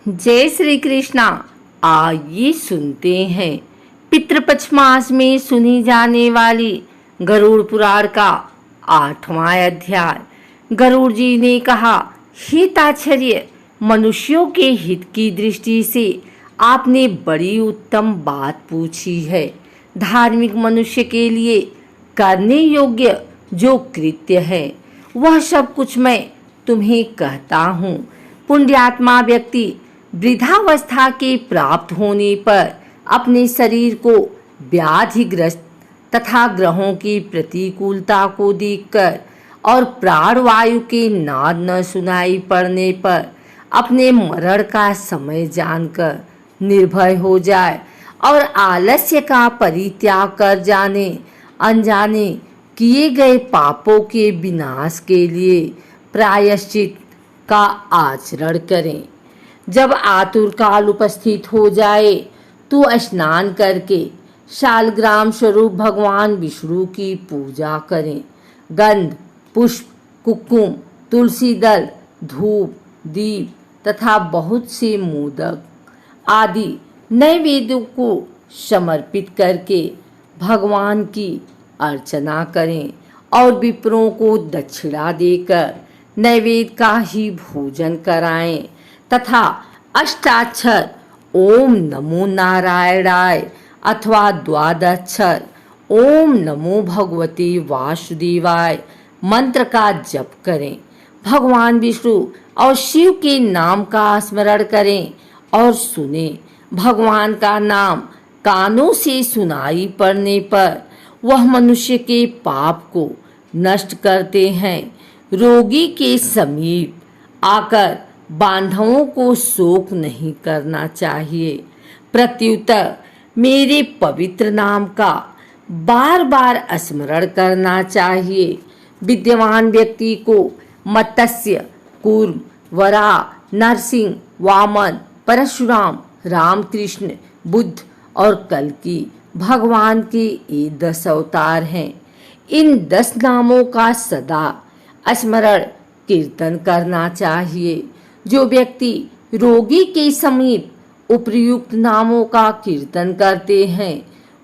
जय श्री कृष्णा। आइए सुनते हैं पितृपक्ष मास में सुनी जाने वाली गरुड़ पुराण का 8वां अध्याय। गरुड़ जी ने कहा, हे ताच्छर्य, मनुष्यों के हित की दृष्टि से आपने बड़ी उत्तम बात पूछी है। धार्मिक मनुष्य के लिए करने योग्य जो कृत्य है वह सब कुछ मैं तुम्हें कहता हूँ। पुण्यात्मा व्यक्ति वृद्धावस्था के प्राप्त होने पर अपने शरीर को व्याधिग्रस्त तथा ग्रहों की प्रतिकूलता को देखकर और प्राणवायु के नाद न सुनाई पड़ने पर अपने मरण का समय जानकर निर्भय हो जाए और आलस्य का परित्याग कर जाने अनजाने किए गए पापों के विनाश के लिए प्रायश्चित का आचरण करें। जब आतुर काल उपस्थित हो जाए तो स्नान करके शालग्राम स्वरूप भगवान विष्णु की पूजा करें। गंध, पुष्प, कुकुम, तुलसी दल, धूप, दीप तथा बहुत से मोदक आदि नैवेद्यों को समर्पित करके भगवान की अर्चना करें और विप्रों को दक्षिणा देकर नैवेद्य का ही भोजन कराएं तथा अष्टाक्षर ओम नमो नारायणाय अथवा द्वादक्षर ओम नमो भगवते वासुदेवाय मंत्र का जप करें। भगवान विष्णु और शिव के नाम का स्मरण करें और सुने। भगवान का नाम कानों से सुनाई पड़ने पर वह मनुष्य के पाप को नष्ट करते हैं। रोगी के समीप आकर बांधवों को शोक नहीं करना चाहिए। प्रत्युत्तर मेरे पवित्र नाम का बार बार स्मरण करना चाहिए। विद्यमान व्यक्ति को मत्स्य, कूर्म, वराह, नरसिंह, वामन, परशुराम, रामकृष्ण, बुद्ध और कल्कि भगवान के ये 10 अवतार हैं। इन 10 नामों का सदा स्मरण कीर्तन करना चाहिए। जो व्यक्ति रोगी के समीप उपयुक्त नामों का कीर्तन करते हैं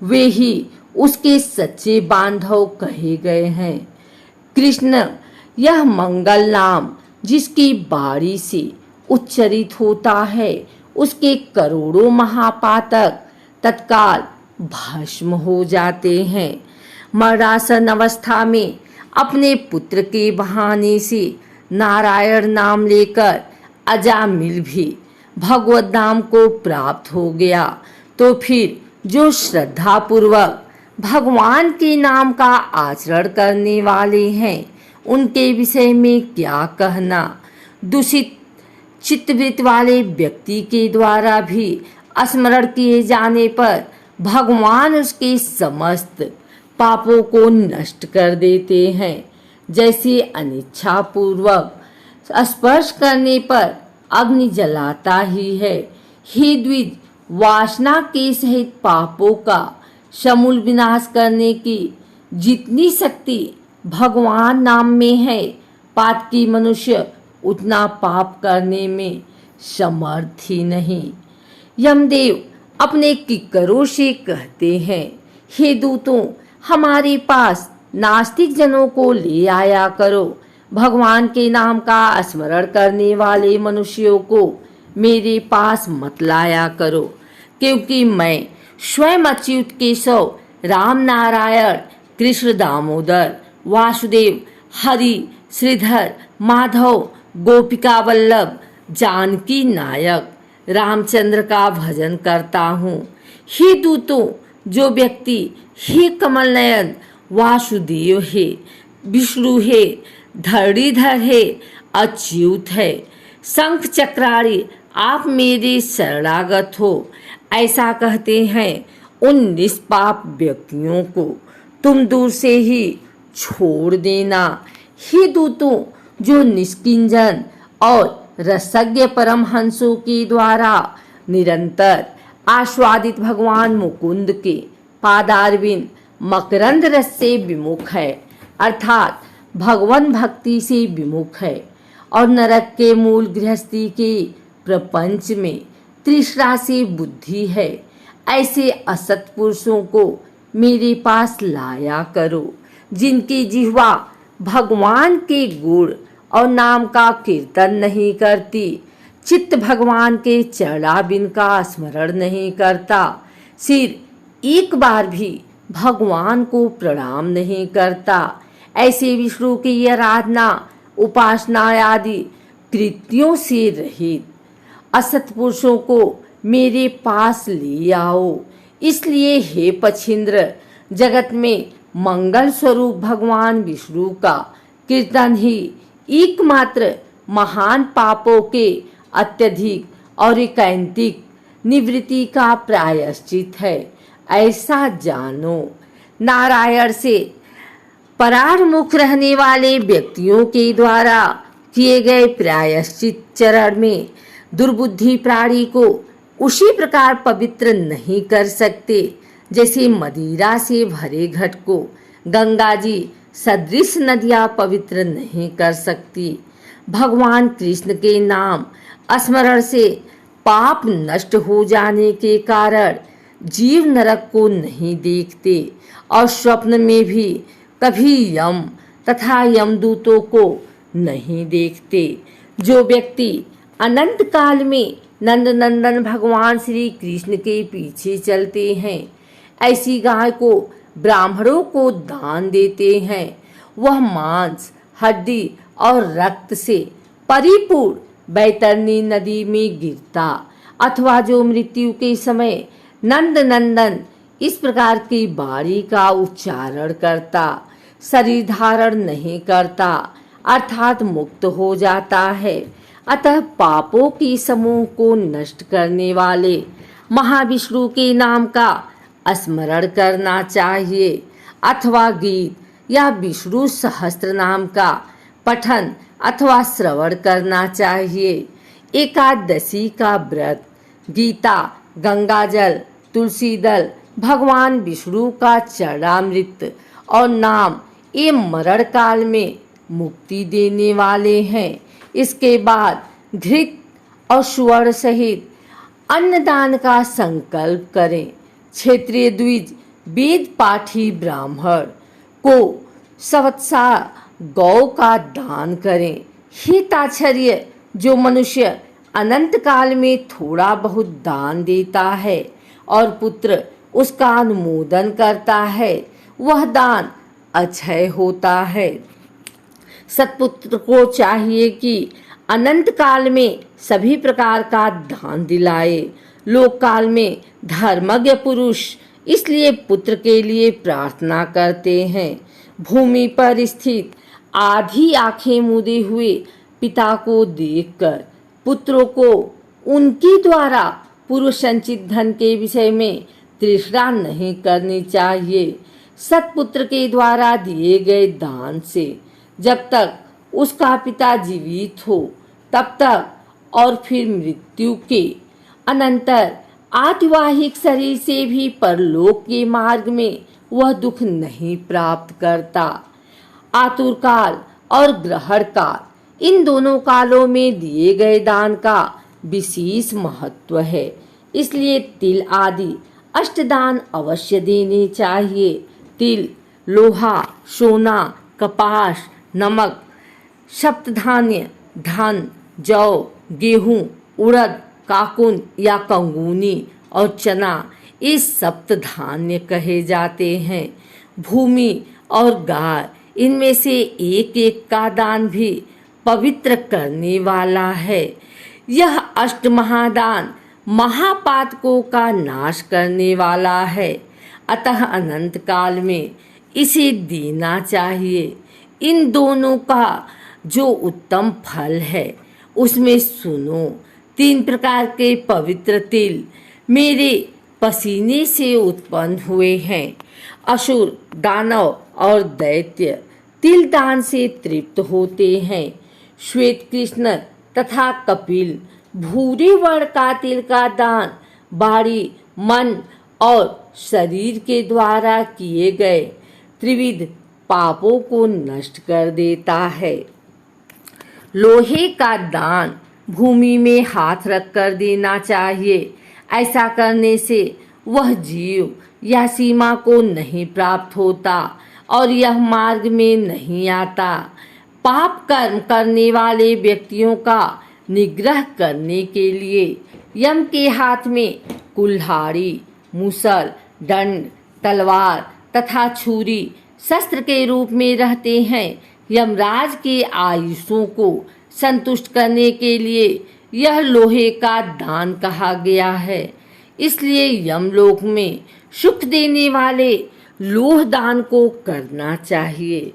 वे ही उसके सच्चे बांधव कहे गए हैं। कृष्ण यह मंगल नाम जिसकी बाणी से उच्चरित होता है उसके करोड़ों महापातक तत्काल भस्म हो जाते हैं। मरणासन अवस्था में अपने पुत्र के बहाने से नारायण नाम लेकर अजामिल भी भगवत नाम को प्राप्त हो गया तो फिर जो श्रद्धा पूर्वक भगवान के नाम का आचरण करने वाले हैं उनके विषय में क्या कहना। दूषित चित्तवृत्त वाले व्यक्ति के द्वारा भी स्मरण किए जाने पर भगवान उसके समस्त पापों को नष्ट कर देते हैं। जैसे अनिच्छा पूर्वक स्पर्श करने पर अग्नि जलाता ही है। हे द्विज, वासना के सहित पापों का समूल विनाश करने की जितनी शक्ति भगवान नाम में है पातकी मनुष्य उतना पाप करने में समर्थ ही नहीं। यमदेव अपने किक्करों से कहते हैं, हे दूतों, हमारे पास नास्तिक जनों को ले आया करो। भगवान के नाम का स्मरण करने वाले मनुष्यों को मेरे पास मत लाया करो, क्योंकि मैं स्वयं अच्युत केशव, राम नारायण, कृष्ण दामोदर, वासुदेव, हरि, श्रीधर, माधव, गोपिका वल्लभ, जानकी नायक, रामचंद्र का भजन करता हूँ। हे दूतों, जो व्यक्ति हे कमल नयन वासुदेव है, विष्णु है, धरणीधर है, अच्युत है, शंख चक्रारी, आप मेरे शरणागत हो, ऐसा कहते हैं उन निष्पाप व्यक्तियों को तुम दूर से ही छोड़ देना। हे दूतों, जो निष्किंजन और रसज्ञ परमहंसों के द्वारा निरंतर आस्वादित भगवान मुकुंद के पादारविंद मकरंद रस से विमुख है, अर्थात भगवान भक्ति से विमुख है और नरक के मूल गृहस्थी के प्रपंच में तृष्णा से बुद्धि है, ऐसे असत पुरुषों को मेरे पास लाया करो, जिनकी जिह्वा भगवान के गुण और नाम का कीर्तन नहीं करती, चित्त भगवान के चरणाबिंद का स्मरण नहीं करता, सिर एक बार भी भगवान को प्रणाम नहीं करता, ऐसे विष्णु की आराधना उपासना आदि कृत्यों से रहित असत पुरुषों को मेरे पास ले आओ। इसलिए हे पछिंद्र, जगत में मंगल स्वरूप भगवान विष्णु का कीर्तन ही एकमात्र महान पापों के अत्यधिक और एकांतिक निवृत्ति का प्रायश्चित है, ऐसा जानो। नारायण से परारमुख रहने वाले व्यक्तियों के द्वारा किए गए प्रायश्चित चरण में दुर्बुद्धि प्राणी को उसी प्रकार पवित्र नहीं कर सकते जैसे मदिरा से भरे घट को गंगा जी सदृश नदियाँ पवित्र नहीं कर सकती। भगवान कृष्ण के नाम स्मरण से पाप नष्ट हो जाने के कारण जीव नरक को नहीं देखते और स्वप्न में भी कभी यम तथा यमदूतों को नहीं देखते। जो व्यक्ति अनंत काल में नंदनंदन भगवान श्री कृष्ण के पीछे चलते हैं, ऐसी गाय को ब्राह्मणों को दान देते हैं, वह मांस हड्डी और रक्त से परिपूर्ण बैतरणी नदी में गिरता, अथवा जो मृत्यु के समय नंद नंदन इस प्रकार की बाणी का उच्चारण करता, शरीर धारण नहीं करता अर्थात मुक्त हो जाता है। अतः पापों की समूह को नष्ट करने वाले महाविष्णु के नाम का स्मरण करना चाहिए, अथवा गीत या विष्णु सहस्त्र नाम का पठन अथवा श्रवण करना चाहिए। एकादशी का व्रत, गीता, गंगाजल, तुलसी दल, भगवान विष्णु का चरणामृत और नाम ये मरण काल में मुक्ति देने वाले हैं। इसके बाद घृत और सुवर्ण सहित अन्नदान का संकल्प करें। क्षेत्रीय द्विज वेद पाठी ब्राह्मण को सवत्सा गौ का दान करें। हिताश्चर्य, जो मनुष्य अनंत काल में थोड़ा बहुत दान देता है और पुत्र उसका अनुमोदन करता है, वह दान अक्षय होता है। सत्पुत्र को चाहिए कि अनंत काल में सभी प्रकार का दान दिलाए। लोक काल में धर्मज्ञ पुरुष इसलिए पुत्र के लिए प्रार्थना करते हैं। भूमि पर स्थित आधी आंखें मूंदे हुए पिता को देखकर पुत्रों को उनके द्वारा पूर्व संचित धन के विषय में तृष्णा नहीं करनी चाहिए। सत्पुत्र के द्वारा दिए गए दान से जब तक उसका पिता जीवित हो तब तक और फिर मृत्यु के अनंतर आतिवाहिक शरीर से भी परलोक के मार्ग में वह दुख नहीं प्राप्त करता। आतुर काल और ग्रहण काल, इन दोनों कालों में दिए गए दान का विशेष महत्व है, इसलिए तिल आदि अष्टदान अवश्य देने चाहिए। तिल, लोहा, सोना, कपास, नमक, सप्तधान्य, धन, जौ, गेहूं, उड़द, काकुन या कंगूनी और चना ये सप्तधान्य कहे जाते हैं। भूमि और गाय, इनमें से एक एक का दान भी पवित्र करने वाला है। यह अष्ट महादान महापातकों का नाश करने वाला है, अतः अनंत काल में इसे देना चाहिए। इन दोनों का जो उत्तम फल है उसमें सुनो। 3 प्रकार के पवित्र तिल मेरे पसीने से उत्पन्न हुए हैं। असुर, दानव और दैत्य तिल दान से तृप्त होते हैं। श्वेत कृष्ण तथा कपिल भूरे वर्ण का तिल का दान बाड़ी, मन और शरीर के द्वारा किए गए त्रिविध पापों को नष्ट कर देता है। लोहे का दान भूमि में हाथ रख कर देना चाहिए। ऐसा करने से वह जीव यह सीमा को नहीं प्राप्त होता और यह मार्ग में नहीं आता। पाप कर्म करने वाले व्यक्तियों का निग्रह करने के लिए यम के हाथ में कुल्हाड़ी, मूसल, दंड, तलवार तथा छुरी शस्त्र के रूप में रहते हैं। यमराज के आयुषों को संतुष्ट करने के लिए यह लोहे का दान कहा गया है। इसलिए यमलोक में सुख देने वाले लोह दान को करना चाहिए।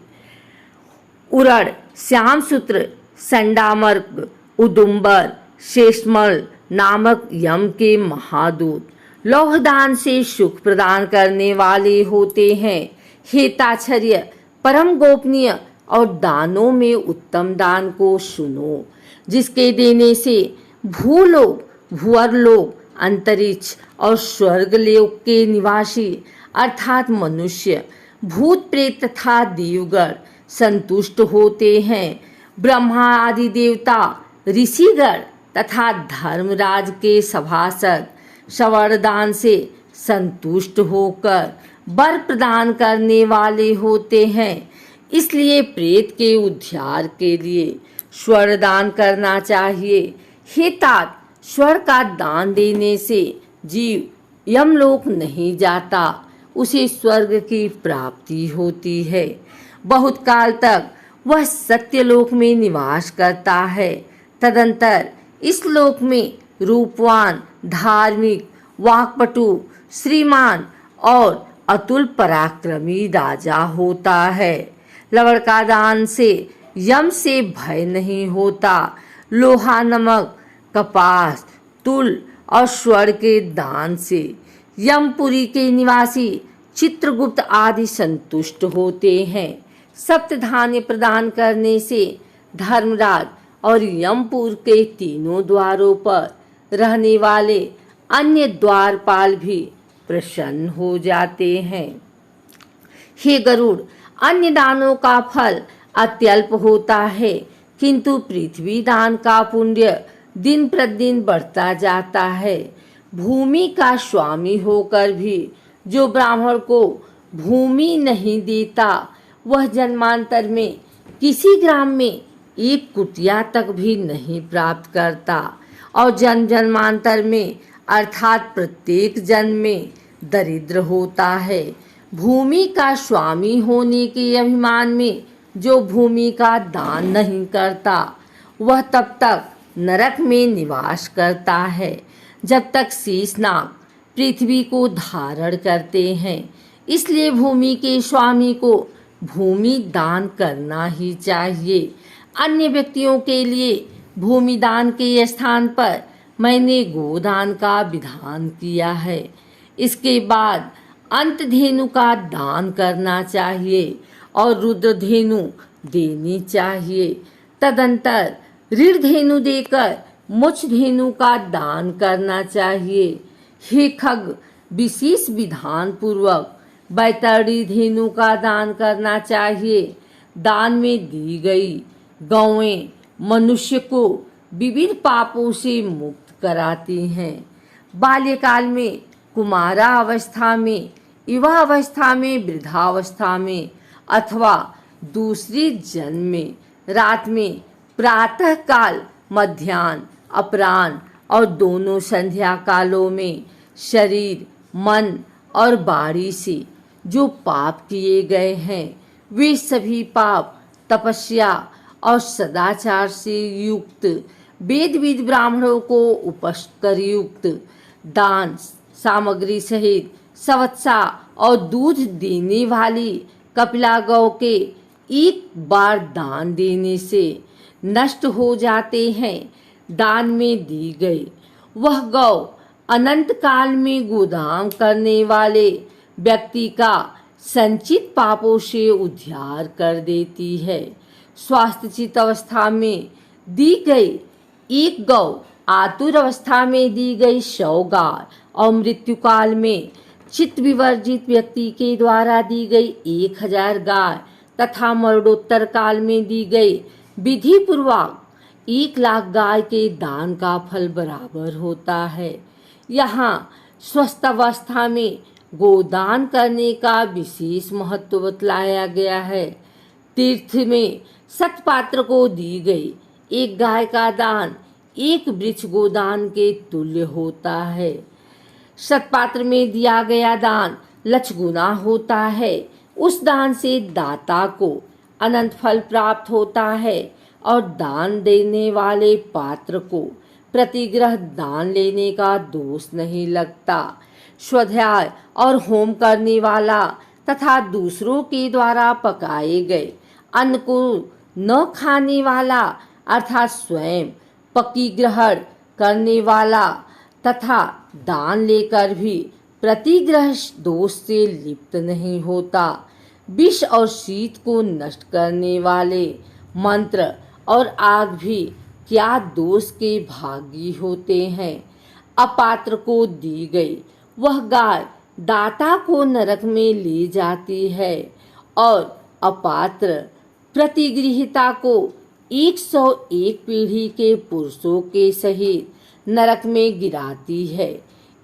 उरड़, श्यामसूत्र, संडामर्क, उदुम्बर, शेषमल नामक यम के महादूत लौहदान से सुख प्रदान करने वाले होते हैं। हेताच्छर्य, परम गोपनीय और दानों में उत्तम दान को सुनो, जिसके देने से भूलोक, भूअरलोक, अंतरिक्ष और स्वर्गलोक के निवासी अर्थात मनुष्य, भूत प्रेत तथा देवगण संतुष्ट होते हैं। ब्रह्मा आदि देवता, ऋषिगण तथा धर्मराज के सभासद सवरदान से संतुष्ट होकर वर प्रदान करने वाले होते हैं। इसलिए प्रेत के उद्धार के लिए स्वर दान करना चाहिए। हे तात, स्वर का दान देने से जीव यमलोक नहीं जाता, उसे स्वर्ग की प्राप्ति होती है। बहुत काल तक वह सत्यलोक में निवास करता है। तदंतर इस लोक में रूपवान, धार्मिक, वाक्पटु, श्रीमान और अतुल पराक्रमी राजा होता है। लवण का दान से यम से भय नहीं होता। लोहा, नमक, कपास, तुल और स्वर्ण के दान से यमपुरी के निवासी चित्रगुप्त आदि संतुष्ट होते हैं। सप्तधान्य प्रदान करने से धर्मराज और यमपुर के तीनों द्वारों पर रहने वाले अन्य द्वारपाल भी प्रसन्न हो जाते हैं। हे गरुड़, अन्य दानों का फल अत्यल्प होता है, किंतु पृथ्वी दान का पुण्य दिन प्रतिदिन बढ़ता जाता है। भूमि का स्वामी होकर भी जो ब्राह्मण को भूमि नहीं देता, वह जन्मांतर में किसी ग्राम में एक कुटिया तक भी नहीं प्राप्त करता और जन्म जन्मांतर में अर्थात प्रत्येक जन्म में दरिद्र होता है। भूमि का स्वामी होने के अभिमान में जो भूमि का दान नहीं करता, वह तब तक नरक में निवास करता है जब तक शेषनाग पृथ्वी को धारण करते हैं। इसलिए भूमि के स्वामी को भूमि दान करना ही चाहिए। अन्य व्यक्तियों के लिए भूमि दान के स्थान पर मैंने गोदान का विधान किया है। इसके बाद अंतधेनु का दान करना चाहिए और रुद्रधेनु देनी चाहिए। तदंतर ऋणधेनु देकर मुच्छधेनु का दान करना चाहिए। हे खग, विशेष विधान पूर्वक बैतरणी धेनु का दान करना चाहिए। दान में दी गई गौएं मनुष्य को विविध पापों से मुक्त कराती हैं। बाल्यकाल में, कुमारा अवस्था में, युवा अवस्था में, वृद्धावस्था में अथवा दूसरी जन्म में, रात में, प्रातः काल, मध्याह्न, अपराह्न और दोनों संध्या कालों में शरीर, मन और वाणी से जो पाप किए गए हैं, वे सभी पाप तपस्या और सदाचार से युक्त वेदविद ब्राह्मणों को उपस्कर युक्त दान सामग्री सहित सवत्सा और दूध देने वाली कपिला गौ के एक बार दान देने से नष्ट हो जाते हैं। दान में दी गई वह गौ अनंत काल में गोदाम करने वाले व्यक्ति का संचित पापों से उद्धार कर देती है। स्वास्थ्यचित अवस्था में दी गई एक गौ, आतुर अवस्था में दी गई 100 गाय और मृत्यु काल में चित्त विवर्जित व्यक्ति के द्वारा दी गई 1000 गाय तथा मरणोत्तर काल में दी गई विधि पूर्वक 1,00,000 गाय के दान का फल बराबर होता है। यहाँ स्वस्थ अवस्था में गोदान करने का विशेष महत्व बतलाया गया है। तीर्थ में सतपात्र को दी गई एक गाय का दान एक वृक्ष गोदान के तुल्य होता है। सतपात्र में दिया गया दान लक्षगुना होता है। उस दान से दाता को अनंत फल प्राप्त होता है और दान देने वाले पात्र को प्रतिग्रह दान लेने का दोष नहीं लगता। स्वाध्याय और होम करने वाला तथा दूसरों के द्वारा पकाए गए अन्न को न खाने वाला अर्थात स्वयं पकी ग्रहण करने वाला तथा दान लेकर भी प्रतिग्रह दोष से लिप्त नहीं होता। विष और शीत को नष्ट करने वाले मंत्र और आग भी क्या दोष के भागी होते हैं। अपात्र को दी गई वह गाय दाता को नरक में ले जाती है और अपात्र प्रतिगृहिता को 101 पीढ़ी के पुरुषों के सहित नरक में गिराती है।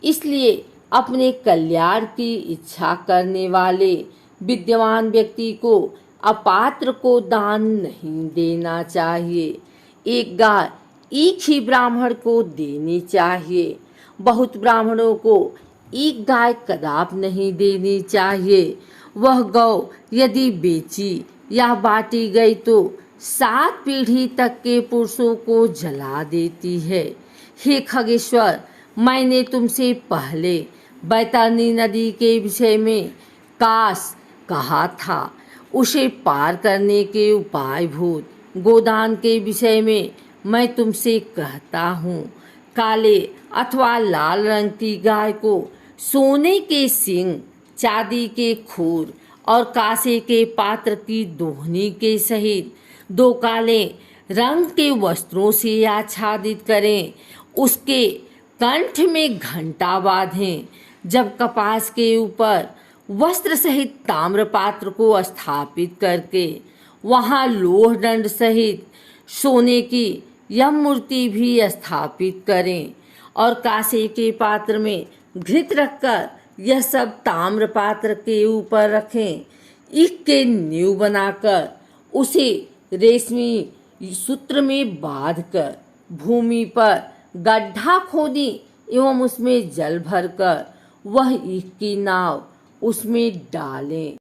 इसलिए अपने कल्याण की इच्छा करने वाले विद्वान व्यक्ति को अपात्र को दान नहीं देना चाहिए। एक गाय एक ही ब्राह्मण को देनी चाहिए। बहुत ब्राह्मणों को एक गाय कदाप नहीं देनी चाहिए। वह गौ यदि बेची या बांटी गई तो 7 पीढ़ी तक के पुरुषों को जला देती है। हे खगेश्वर, मैंने तुमसे पहले बैतरणी नदी के विषय में काश कहा था। उसे पार करने के उपाय भूत गोदान के विषय में मैं तुमसे कहता हूँ। काले अथवा लाल रंग की गाय को सोने के सींग, चांदी के खूर और कांसे के पात्र की दोहनी के सहित 2 काले रंग के वस्त्रों से आच्छादित करें। उसके कंठ में घंटा बांधें। जब कपास के ऊपर वस्त्र सहित ताम्र पात्र को स्थापित करके वहां लोह दंड सहित सोने की यम मूर्ति भी स्थापित करें और कांसे के पात्र में घृत रखकर यह सब ताम्र पात्र के ऊपर रखें। ईख के नींव बनाकर उसे रेशमी सूत्र में बांधकर भूमि पर गड्ढा खोदी एवं उसमें जल भरकर वह ईख की नाव उसमें डालें।